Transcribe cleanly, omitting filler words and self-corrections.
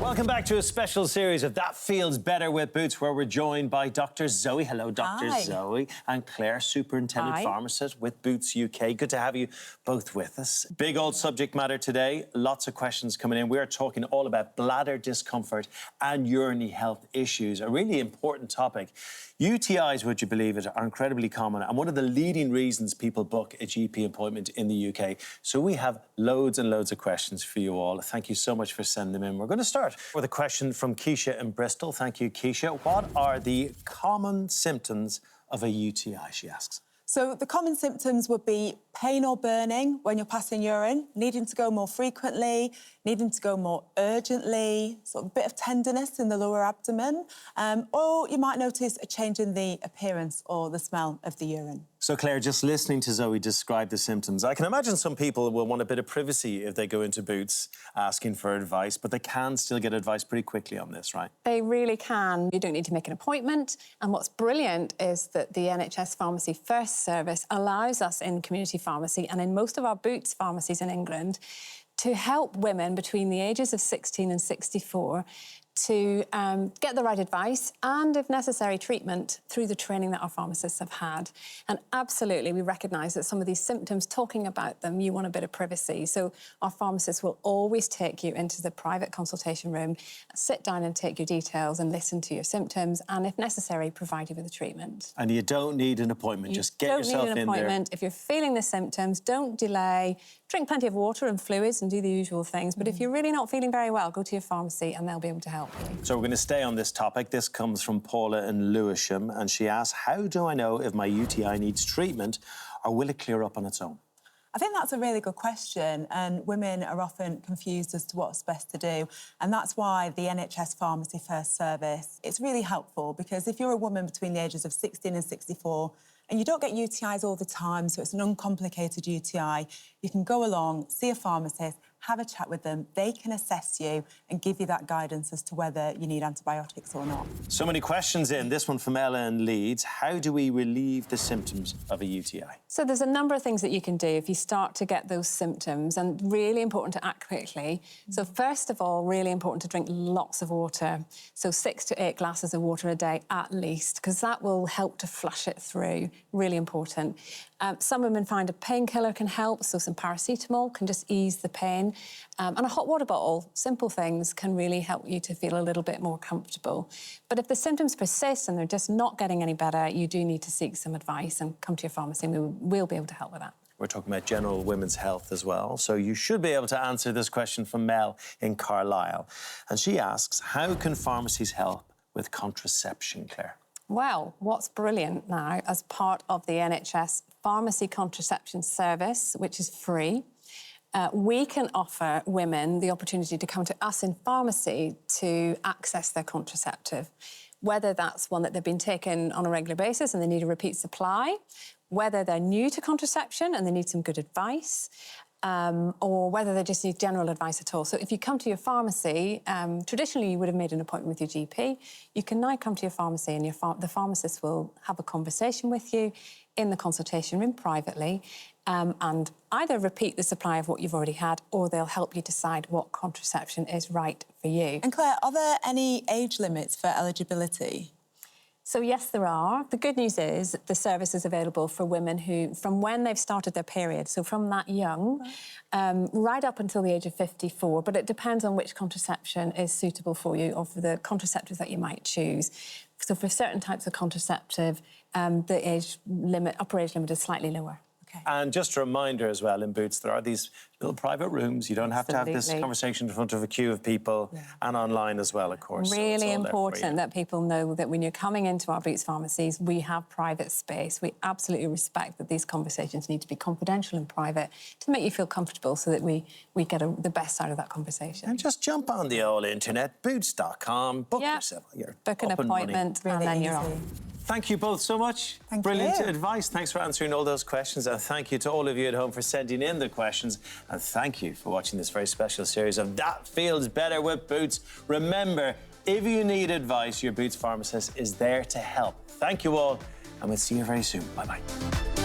Welcome back to a special series of That Feels Better with Boots, where we're joined by Dr. Zoe. Hello, Dr. Hi. Zoe. And Claire, Superintendent Hi. Pharmacist with Boots UK. Good to have you both with us. Big old subject matter today. Lots of questions coming in. We are talking all about bladder discomfort and urinary health issues. A really important topic. UTIs, would you believe it, are incredibly common and one of the leading reasons people book a GP appointment in the UK. So we have loads and loads of questions for you all. Thank you so much for sending them in. We're going to start with a question from Keisha in Bristol. Thank you, Keisha. What are the common symptoms of a UTI, she asks? So the common symptoms would be pain or burning when you're passing urine, needing to go more frequently, needing to go more urgently, sort of a bit of tenderness in the lower abdomen, or you might notice a change in the appearance or the smell of the urine. So, Claire, just listening to Zoe describe the symptoms, I can imagine some people will want a bit of privacy if they go into Boots asking for advice, but they can still get advice pretty quickly on this, right? They really can. You don't need to make an appointment. And what's brilliant is that the NHS Pharmacy First Service allows us in community pharmacy and in most of our Boots pharmacies in England to help women between the ages of 16 and 64 to get the right advice and, if necessary, treatment through the training that our pharmacists have had. And absolutely, we recognise that some of these symptoms, talking about them, you want a bit of privacy. So our pharmacists will always take you into the private consultation room, sit down and take your details and listen to your symptoms and, if necessary, provide you with a treatment. And you don't need an appointment, just get yourself in there. You don't need an appointment. If you're feeling the symptoms, don't delay. Drink plenty of water and fluids and do the usual things. But if you're really not feeling very well, go to your pharmacy and they'll be able to help you. So we're going to stay on this topic. This comes from Paula in Lewisham, and she asks, how do I know if my UTI needs treatment or will it clear up on its own? I think that's a really good question, and women are often confused as to what's best to do. And that's why the NHS Pharmacy First Service, it's really helpful, because if you're a woman between the ages of 16 and 64 and you don't get UTIs all the time, so it's an uncomplicated UTI, you can go along, see a pharmacist, have a chat with them. They can assess you and give you that guidance as to whether you need antibiotics or not. So many questions in. This one from Ella in Leeds. How do we relieve the symptoms of a UTI? So there's a number of things that you can do if you start to get those symptoms, and really important to act quickly. So first of all, really important to drink lots of water. So 6 to 8 glasses of water a day at least, because that will help to flush it through. Really important. Some women find a painkiller can help, so some paracetamol can just ease the pain. And a hot water bottle, simple things, can really help you to feel a little bit more comfortable. But if the symptoms persist and they're just not getting any better, you do need to seek some advice and come to your pharmacy, and we'll be able to help with that. We're talking about general women's health as well. So you should be able to answer this question from Mel in Carlisle. And she asks, how can pharmacies help with contraception, Claire? Well, what's brilliant now, as part of the NHS Pharmacy Contraception Service, which is free, we can offer women the opportunity to come to us in pharmacy to access their contraceptive, whether that's one that they've been taking on a regular basis and they need a repeat supply, whether they're new to contraception and they need some good advice, or whether they just need general advice at all. So if you come to your pharmacy, traditionally you would have made an appointment with your GP. You can now come to your pharmacy and the pharmacist will have a conversation with you in the consultation room privately, and either repeat the supply of what you've already had, or they'll help you decide what contraception is right for you. And Claire, are there any age limits for eligibility? So yes, there are. The good news is that the service is available for women who, from when they've started their period, so from that young, right up until the age of 54, but it depends on which contraception is suitable for you or for the contraceptives that you might choose. So for certain types of contraceptive, the age limit, upper age limit is slightly lower. Okay. And just a reminder as well, in Boots, there are these little private rooms. You don't have to have this conversation in front of a queue of people, and online as well, of course. Really important that people know that when you're coming into our Boots pharmacies, we have private space. We absolutely respect that these conversations need to be confidential and private to make you feel comfortable, so that we get the best out of that conversation. And just jump on the old internet, boots.com, book yourself. Book an appointment, and then you're on. Thank you both so much. Brilliant advice. Thanks for answering all those questions. And thank you to all of you at home for sending in the questions. And thank you for watching this very special series of That Feels Better with Boots. Remember, if you need advice, your Boots pharmacist is there to help. Thank you all, and we'll see you very soon. Bye-bye.